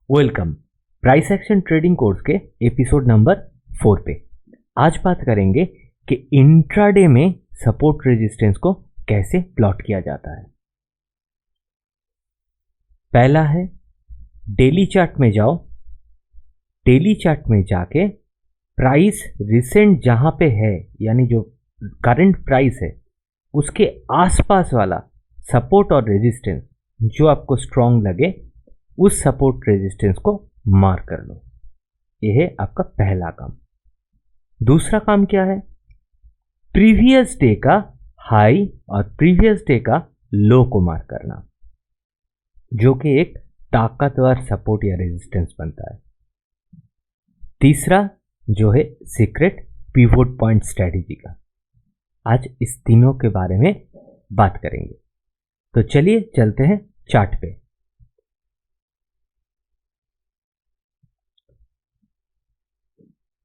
Welcome price action trading course के episode number 4 पे। आज बात करेंगे कि इंट्राडे में सपोर्ट रेजिस्टेंस को कैसे प्लॉट किया जाता है। पहला है डेली चार्ट में जाओ। डेली चार्ट में जाके प्राइस रिसेंट जहां पे है यानी जो करंट प्राइस है उसके आसपास वाला सपोर्ट और रेजिस्टेंस जो आपको स्ट्रॉन्ग लगे उस सपोर्ट रेजिस्टेंस को मार्क कर लो। यह है आपका पहला काम। दूसरा काम क्या है? प्रीवियस डे का हाई और प्रीवियस डे का लो को मार्क करना, जो कि एक ताकतवर सपोर्ट या रेजिस्टेंस बनता है। तीसरा जो है सीक्रेट पिवोट पॉइंट स्ट्रेटेजी का। आज इस तीनों के बारे में बात करेंगे। तो चलिए चलते हैं चार्ट पे।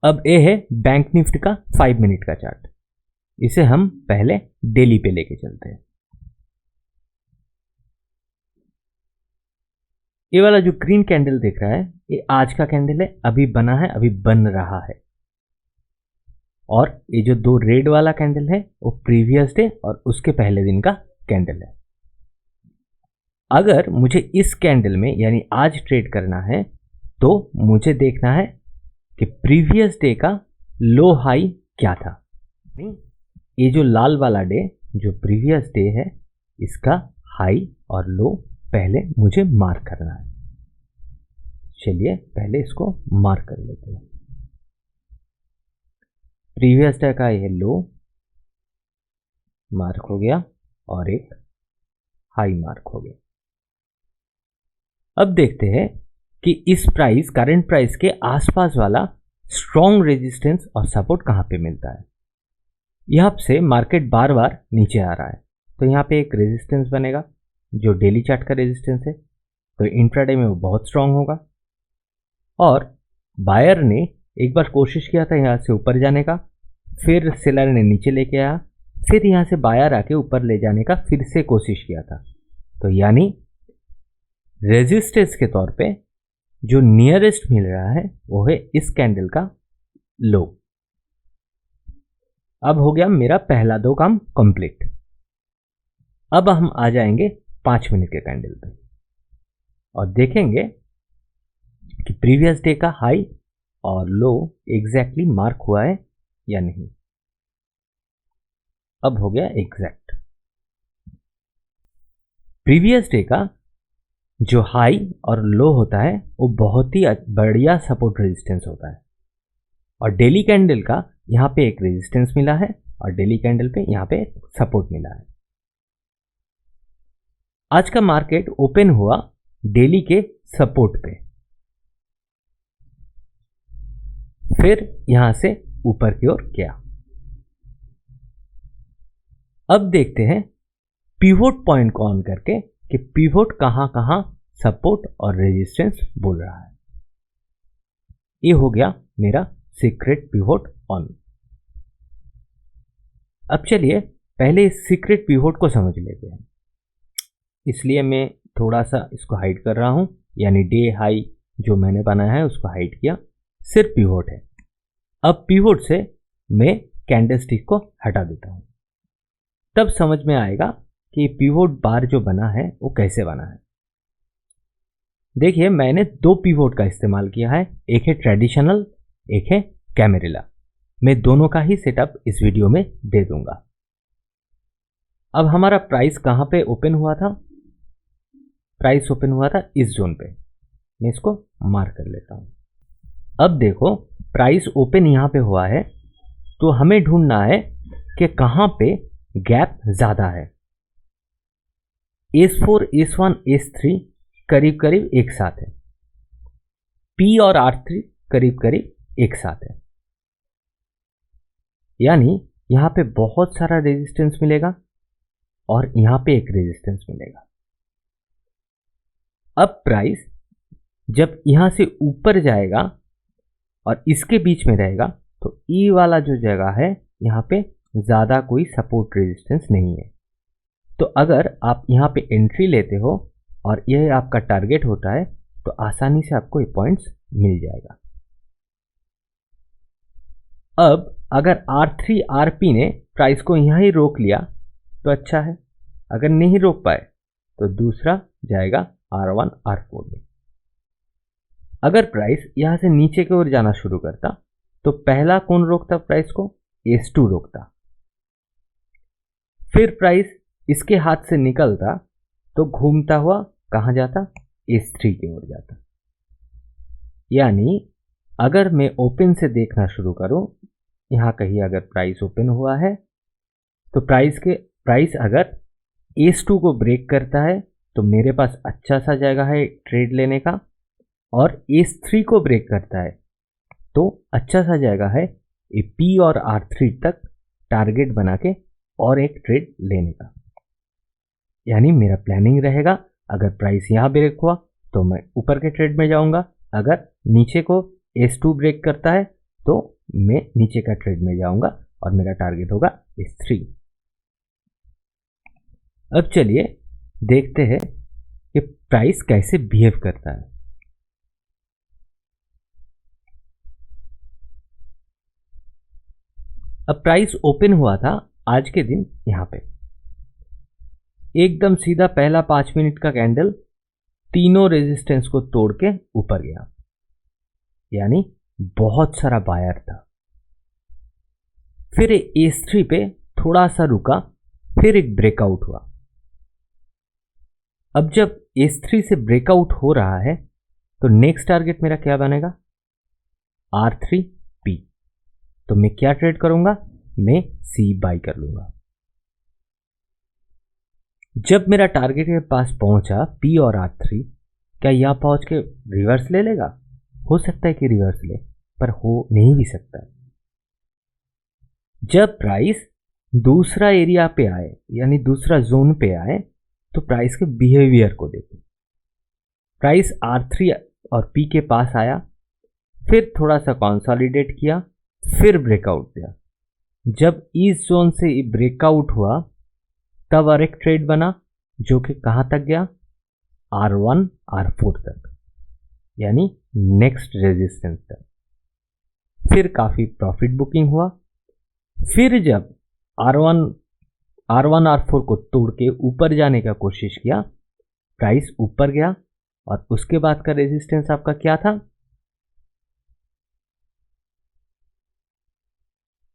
अब ये है बैंक निफ्टी का 5 मिनट का चार्ट। इसे हम पहले डेली पे लेके चलते हैं। ये वाला जो ग्रीन कैंडल दिख रहा है ये आज का कैंडल है, अभी बना है, अभी बन रहा है। और ये जो दो रेड वाला कैंडल है वो प्रीवियस डे और उसके पहले दिन का कैंडल है। अगर मुझे इस कैंडल में यानी आज ट्रेड करना है तो मुझे देखना है कि प्रीवियस डे का लो हाई क्या था। ये जो लाल वाला डे जो प्रीवियस डे है इसका हाई और लो पहले मुझे मार्क करना है। चलिए पहले इसको मार्क कर लेते हैं। प्रीवियस डे का ये लो मार्क हो गया और एक हाई मार्क हो गया। अब देखते हैं कि इस प्राइस करंट प्राइस के आसपास वाला स्ट्रॉन्ग रेजिस्टेंस और सपोर्ट कहां पे मिलता है। यहां से मार्केट बार बार नीचे आ रहा है तो यहां पे एक रेजिस्टेंस बनेगा जो डेली चार्ट का रेजिस्टेंस है, तो इंट्राडे में वो बहुत स्ट्रॉन्ग होगा। और बायर ने एक बार कोशिश किया था यहां से ऊपर जाने का, फिर सेलर ने नीचे लेके आया, फिर यहां से बायर आके ऊपर ले जाने का फिर से कोशिश किया था। तो यानी रेजिस्टेंस के तौर पे जो नियरेस्ट मिल रहा है वो है इस कैंडल का लो। अब हो गया मेरा पहला दो काम कंप्लीट। अब हम आ जाएंगे 5 मिनट के कैंडल पे और देखेंगे कि प्रीवियस डे का हाई और लो एग्जैक्टली मार्क हुआ है या नहीं। अब हो गया एग्जैक्ट। प्रीवियस डे का जो हाई और लो होता है वो बहुत ही बढ़िया सपोर्ट रेजिस्टेंस होता है। और डेली कैंडल का यहां पे एक रेजिस्टेंस मिला है और डेली कैंडल पे यहां पे एक सपोर्ट मिला है। आज का मार्केट ओपन हुआ डेली के सपोर्ट पे, फिर यहां से ऊपर की ओर गया। अब देखते हैं पिवोट पॉइंट को ऑन करके कि पिवोट कहां कहां सपोर्ट और रेजिस्टेंस बोल रहा है। ये हो गया मेरा सीक्रेट पिवोट ऑन। अब चलिए पहले इस सीक्रेट पिवोट को समझ लेते हैं। इसलिए मैं थोड़ा सा इसको हाइड कर रहा हूं, यानी डे हाई जो मैंने बनाया है उसको हाइड किया, सिर्फ पिवोट है। अब पिवोट से मैं कैंडलस्टिक को हटा देता हूं, तब समझ में आएगा कि पिवोट बार जो बना है वो कैसे बना है। देखिए मैंने दो पिवोट का इस्तेमाल किया है, एक है ट्रेडिशनल, एक है कैमेरेला। मैं दोनों का ही सेटअप इस वीडियो में दे दूंगा। अब हमारा प्राइस कहां पे ओपन हुआ था? प्राइस ओपन हुआ था इस जोन पे। मैं इसको मार्क कर लेता हूं। अब देखो प्राइस ओपन यहां पे हुआ है तो हमें ढूंढना है कि कहां पे गैप ज्यादा है। S4, S1, S3 करीब करीब एक साथ है, P और R3 करीब करीब एक साथ है, यानी यहां पे बहुत सारा रेजिस्टेंस मिलेगा और यहां पे एक रेजिस्टेंस मिलेगा। अब प्राइस जब यहां से ऊपर जाएगा और इसके बीच में रहेगा तो ई वाला जो जगह है यहां पे ज्यादा कोई सपोर्ट रेजिस्टेंस नहीं है। तो अगर आप यहां पे एंट्री लेते हो और यह आपका टारगेट होता है तो आसानी से आपको ये पॉइंट्स मिल जाएगा। अब अगर R3 RP ने प्राइस को यहाँ ही रोक लिया तो अच्छा है, अगर नहीं रोक पाए तो दूसरा जाएगा R1 R4 में। अगर प्राइस यहाँ से नीचे की ओर जाना शुरू करता तो पहला कौन रोकता प्राइस को? S2 रोकता। फिर प्राइस इसके हाथ से निकलता तो घूमता हुआ कहाँ जाता? S3 की ओर जाता। यानी अगर मैं ओपन से देखना शुरू करूं, यहाँ कहीं अगर प्राइस ओपन हुआ है तो प्राइस अगर S2 को ब्रेक करता है तो मेरे पास अच्छा सा जगह है ट्रेड लेने का, और S3 को ब्रेक करता है तो अच्छा सा जगह है P और R3 तक टारगेट बना के और एक ट्रेड लेने का। यानी मेरा प्लानिंग रहेगा, अगर प्राइस यहाँ ब्रेक हुआ तो मैं ऊपर के ट्रेड में जाऊंगा, अगर नीचे को S2 ब्रेक करता है तो मैं नीचे का ट्रेड में जाऊंगा और मेरा टारगेट होगा S3। अब चलिए देखते हैं कि प्राइस कैसे बिहेव करता है। अब प्राइस ओपन हुआ था आज के दिन यहां पे, एकदम सीधा पहला 5 मिनट का कैंडल तीनों रेजिस्टेंस को तोड़ के ऊपर गया, यानी बहुत सारा बायर था। फिर S3 पे थोड़ा सा रुका, फिर एक ब्रेकआउट हुआ। अब जब S3 से ब्रेकआउट हो रहा है तो नेक्स्ट टारगेट मेरा क्या बनेगा? R3P। तो मैं क्या ट्रेड करूंगा? मैं C बाई कर लूंगा। जब मेरा टारगेट के पास पहुंचा P और R3, क्या यहां पहुंच के रिवर्स ले लेगा? हो सकता है कि रिवर्स ले, पर हो नहीं भी सकता है। जब प्राइस दूसरा एरिया पे आए, यानी दूसरा जोन पे आए, तो प्राइस के बिहेवियर को देखो। प्राइस R3 और P के पास आया, फिर थोड़ा सा कंसोलिडेट किया, फिर ब्रेकआउट दिया। जब इस जोन से ब्रेकआउट हुआ तब और एक ट्रेड बना जो कि कहां तक गया? R1 R4 तक, यानी नेक्स्ट रेजिस्टेंस तक। फिर काफी प्रॉफिट बुकिंग हुआ। फिर जब R1 R4 को तोड़ के ऊपर जाने का कोशिश किया, प्राइस ऊपर गया, और उसके बाद का रेजिस्टेंस आपका क्या था?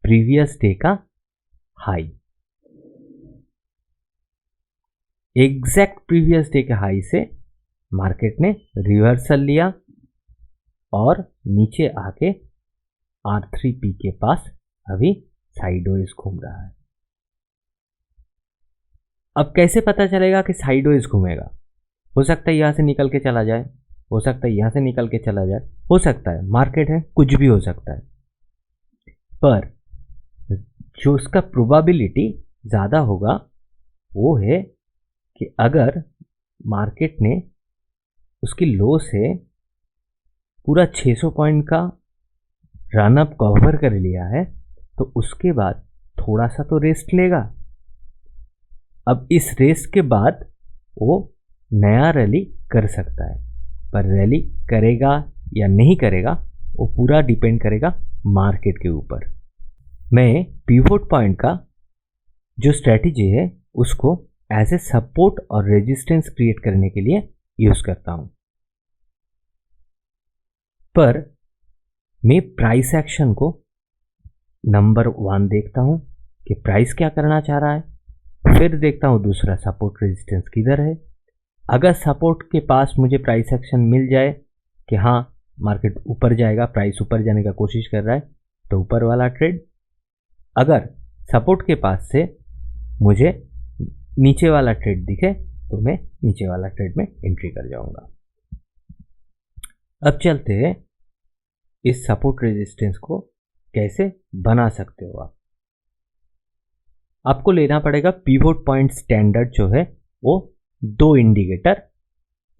प्रीवियस डे का हाई। एग्जैक्ट प्रीवियस डे के हाई से मार्केट ने रिवर्सल लिया और नीचे आके R3P के पास अभी साइडवेज घूम रहा है। अब कैसे पता चलेगा कि साइडवेज घूमेगा? हो सकता है यहां से निकल के चला जाए, हो सकता है यहां से निकल के चला जाए, हो सकता है, मार्केट है, कुछ भी हो सकता है। पर जो उसका प्रोबेबिलिटी ज्यादा होगा वो है कि अगर मार्केट ने उसकी लो से पूरा 600 पॉइंट का रन अप कवर कर लिया है तो उसके बाद थोड़ा सा तो रेस्ट लेगा। अब इस रेस्ट के बाद वो नया रैली कर सकता है, पर रैली करेगा या नहीं करेगा वो पूरा डिपेंड करेगा मार्केट के ऊपर। मैं पिवोट पॉइंट का जो स्ट्रेटजी है उसको एज ए सपोर्ट और रेजिस्टेंस क्रिएट करने के लिए यूज करता हूं, पर मैं प्राइस एक्शन को नंबर 1 देखता हूं कि प्राइस क्या करना चाह रहा है, फिर देखता हूं दूसरा सपोर्ट रेजिस्टेंस किधर है। अगर सपोर्ट के पास मुझे प्राइस एक्शन मिल जाए कि हाँ मार्केट ऊपर जाएगा, प्राइस ऊपर जाने का कोशिश कर रहा है, तो ऊपर वाला ट्रेड। अगर सपोर्ट के पास से मुझे नीचे वाला ट्रेड दिखे तो मैं नीचे वाला ट्रेड में एंट्री कर जाऊंगा। अब चलते हैं इस सपोर्ट रेजिस्टेंस को कैसे बना सकते हो आप। आपको लेना पड़ेगा पिवोट पॉइंट स्टैंडर्ड जो है वो 2 इंडिकेटर,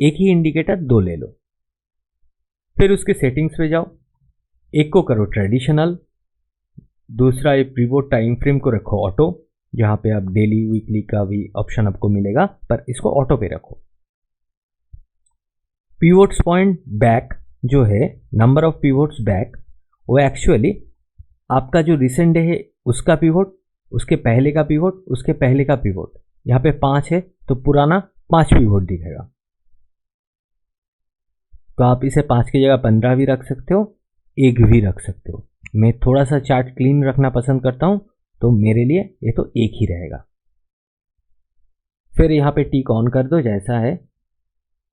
एक ही इंडिकेटर 2 ले लो। फिर उसके सेटिंग्स पे जाओ, एक को करो ट्रेडिशनल, दूसरा एक पिवोट टाइम फ्रेम को रखो ऑटो, जहां पे आप डेली वीकली का भी ऑप्शन आपको मिलेगा, पर इसको ऑटो पे रखो। पिवोट्स पॉइंट बैक जो है, नंबर ऑफ पिवोट्स बैक, वो एक्चुअली आपका जो रिसेंट डे है उसका पिवोट, उसके पहले का पिवोट, उसके पहले का पिवोट। यहाँ पे 5 है तो पुराना 5 पिवोट दिखेगा। तो आप इसे 5 की जगह 15 भी रख सकते हो, 1 भी रख सकते हो। मैं थोड़ा सा चार्ट क्लीन रखना पसंद करता हूँ, तो मेरे लिए ये तो 1 ही रहेगा। फिर यहाँ पे टिक ऑन कर दो जैसा है,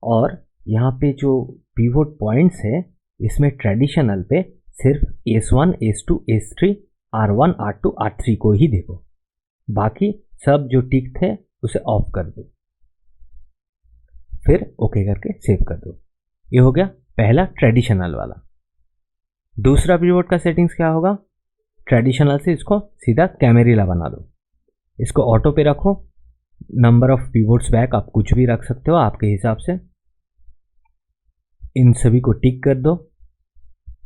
और यहाँ पे जो पिवोट पॉइंट्स है इसमें ट्रेडिशनल पे सिर्फ S1, S2, S3, R1, R2, R3 को ही देखो, बाकी सब जो टिक थे उसे ऑफ कर दो। फिर ओके करके सेव कर दो। ये हो गया पहला ट्रेडिशनल वाला। दूसरा पिवोट का सेटिंग्स क्या होगा, ट्रेडिशनल से इसको सीधा कैमेरिला बना दो। इसको ऑटो पे रखो, नंबर ऑफ पिवोट्स बैक आप कुछ भी रख सकते हो आपके हिसाब से। इन सभी को टिक कर दो,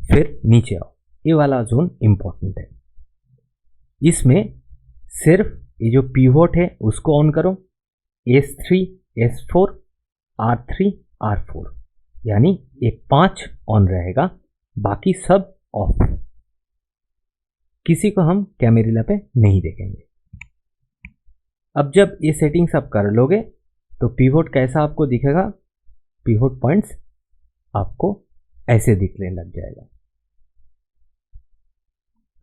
फिर नीचे आओ। ये वाला जोन इंपॉर्टेंट है, इसमें सिर्फ ये जो पिवोट है उसको ऑन करो, S3, S4, R3, R4, यानी ये 5 ऑन रहेगा, बाकी सब ऑफ। किसी को हम कैमेरिला पे नहीं देखेंगे। अब जब ये सेटिंग्स आप कर लोगे तो पिवोट कैसा आपको दिखेगा, पिवोट पॉइंट्स आपको ऐसे दिखने लग जाएगा।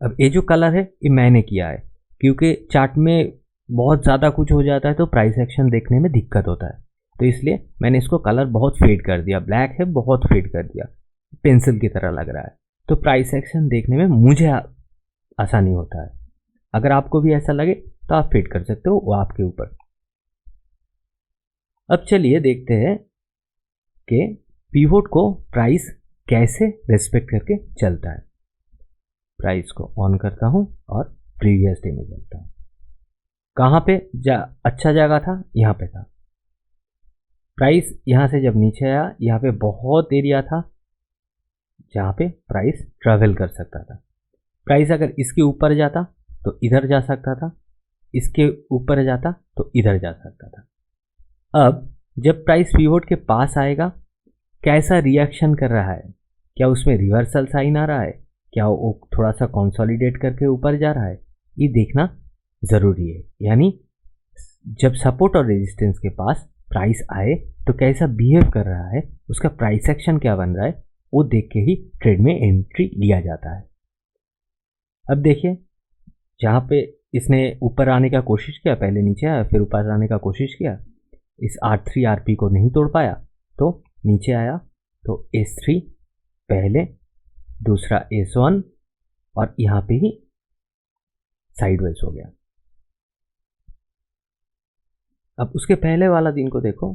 अब ये जो कलर है ये मैंने किया है, क्योंकि चार्ट में बहुत ज़्यादा कुछ हो जाता है तो प्राइस एक्शन देखने में दिक्कत होता है, तो इसलिए मैंने इसको कलर बहुत फेड कर दिया। ब्लैक है, बहुत फेड कर दिया, पेंसिल की तरह लग रहा है, तो प्राइस एक्शन देखने में मुझे आसानी होता है। अगर आपको भी ऐसा लगे तो आप फेड कर सकते हो, वो आपके ऊपर। अब चलिए देखते हैं कि पिवोट को प्राइस कैसे रेस्पेक्ट करके चलता है। प्राइस को ऑन करता हूं और प्रीवियस डे में चलता हूं। कहाँ पे अच्छा जगह था, यहाँ पे था। प्राइस यहाँ से जब नीचे आया, यहाँ पे बहुत एरिया था जहाँ पे प्राइस ट्रैवल कर सकता था। प्राइस अगर इसके ऊपर जाता तो इधर जा सकता था, इसके ऊपर जाता तो इधर जा सकता था। अब जब प्राइस पिवोट के पास आएगा, कैसा रिएक्शन कर रहा है, क्या उसमें रिवर्सल साइन आ रहा है, क्या वो थोड़ा सा कंसोलिडेट करके ऊपर जा रहा है, ये देखना ज़रूरी है। यानी जब सपोर्ट और रेजिस्टेंस के पास प्राइस आए तो कैसा बिहेव कर रहा है, उसका प्राइस एक्शन क्या बन रहा है, वो देख के ही ट्रेड में एंट्री लिया जाता है। अब देखिए, जहाँ पे इसने ऊपर आने का कोशिश किया, पहले नीचे आया फिर ऊपर आने का कोशिश किया, इस R3 RP को नहीं तोड़ पाया तो नीचे आया, तो S3 पहले, दूसरा S1, और यहाँ पे ही साइडवेज हो गया। अब उसके पहले वाला दिन को देखो,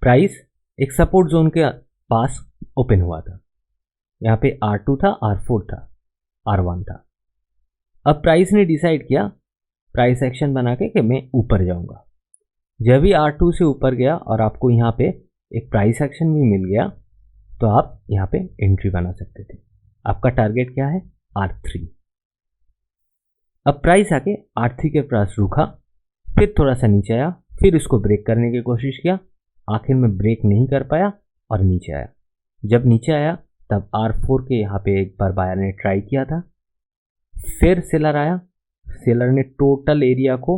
प्राइस एक सपोर्ट जोन के पास ओपन हुआ था। यहाँ पे R2 था, R4 था, R1 था। अब प्राइस ने डिसाइड किया प्राइस एक्शन बना के कि मैं ऊपर जाऊंगा। जब भी R2 से ऊपर गया और आपको यहाँ पे एक प्राइस एक्शन भी मिल गया, तो आप यहाँ पे एंट्री बना सकते थे। आपका टारगेट क्या है, R3। अब प्राइस आके R3 के पास रुका, फिर थोड़ा सा नीचे आया, फिर इसको ब्रेक करने की कोशिश किया, आखिर में ब्रेक नहीं कर पाया और नीचे आया। जब नीचे आया तब R4 के यहाँ पे एक बार बायर ने ट्राई किया था, फिर सेलर आया, सेलर ने टोटल एरिया को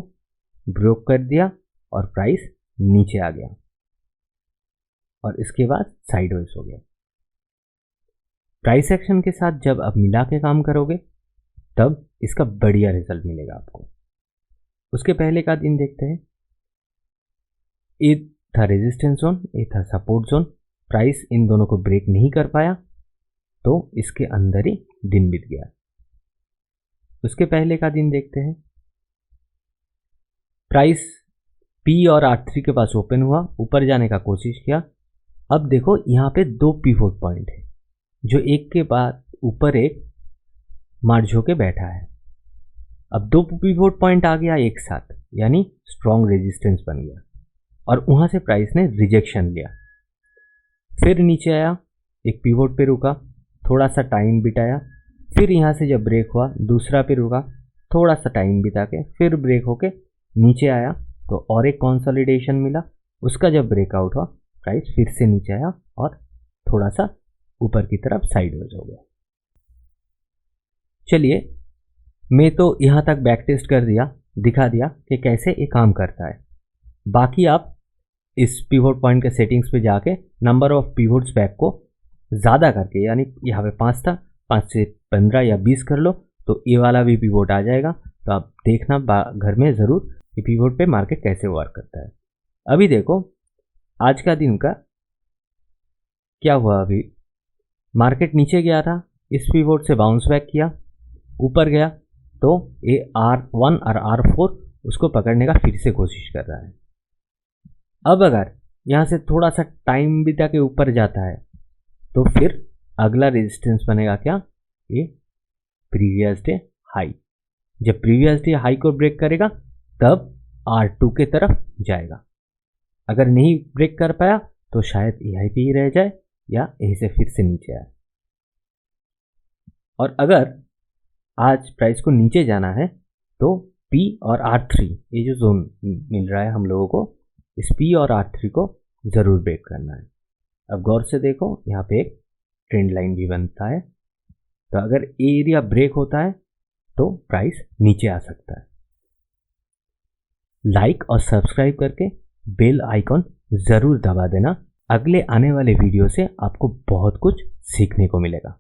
ब्रेक कर दिया और प्राइस नीचे आ गया, और इसके बाद साइडवेज हो गया। प्राइस एक्शन के साथ जब आप मिला के काम करोगे तब इसका बढ़िया रिजल्ट मिलेगा आपको। उसके पहले का दिन देखते हैं। ये था रेजिस्टेंस जोन, ये था सपोर्ट जोन। प्राइस इन दोनों को ब्रेक नहीं कर पाया तो इसके अंदर ही दिन बीत गया। उसके पहले का दिन देखते हैं। प्राइस P और R3 के पास ओपन हुआ, ऊपर जाने का कोशिश किया। अब देखो यहाँ पे 2 पिवोट पॉइंट है, जो एक के बाद ऊपर एक मार्ज होके बैठा है। अब 2 पिवोट पॉइंट आ गया एक साथ, यानी स्ट्रॉन्ग रेजिस्टेंस बन गया, और वहां से प्राइस ने रिजेक्शन लिया। फिर नीचे आया, एक पिवोट पे रुका, थोड़ा सा टाइम बिताया, फिर यहाँ से जब ब्रेक हुआ दूसरा पे रुका, थोड़ा सा टाइम बिता के फिर ब्रेक होके नीचे आया, तो और एक कंसोलिडेशन मिला। उसका जब ब्रेकआउट हुआ प्राइस फिर से नीचे आया और थोड़ा सा ऊपर की तरफ साइडवेज हो गया। चलिए, मैं तो यहाँ तक बैक टेस्ट कर दिया, दिखा दिया कि कैसे ये काम करता है। बाकी आप इस पिवोट पॉइंट के सेटिंग्स पे जाके नंबर ऑफ पिवोट्स बैक को ज़्यादा करके, यानी यहाँ पे 5 था, 5 से 15 या 20 कर लो तो ये वाला भी पिवोट आ जाएगा। तो आप देखना घर में ज़रूर कि पिवोट पे मार्केट कैसे वर्क करता है। अभी देखो आज का दिन का क्या हुआ। अभी मार्केट नीचे गया था, इस पिवोट से बाउंस बैक किया, ऊपर गया तो ये R1 और R4 उसको पकड़ने का फिर से कोशिश कर रहा है। अब अगर यहाँ से थोड़ा सा टाइम बिता के ऊपर जाता है तो फिर अगला रेजिस्टेंस बनेगा क्या, ये प्रीवियस डे हाई। जब प्रीवियस डे हाई को ब्रेक करेगा तब R2 के तरफ जाएगा। अगर नहीं ब्रेक कर पाया तो शायद यहीं पे ही रह जाए या यहीं से फिर से नीचे आए। और अगर आज प्राइस को नीचे जाना है तो P और R3, ये जो जोन मिल रहा है हम लोगों को, इस P और R3 को ज़रूर ब्रेक करना है। अब गौर से देखो, यहाँ पे एक ट्रेंड लाइन भी बनता है। तो अगर ये एरिया ब्रेक होता है तो प्राइस नीचे आ सकता है। लाइक और सब्सक्राइब करके बेल आइकॉन ज़रूर दबा देना। अगले आने वाले वीडियो से आपको बहुत कुछ सीखने को मिलेगा।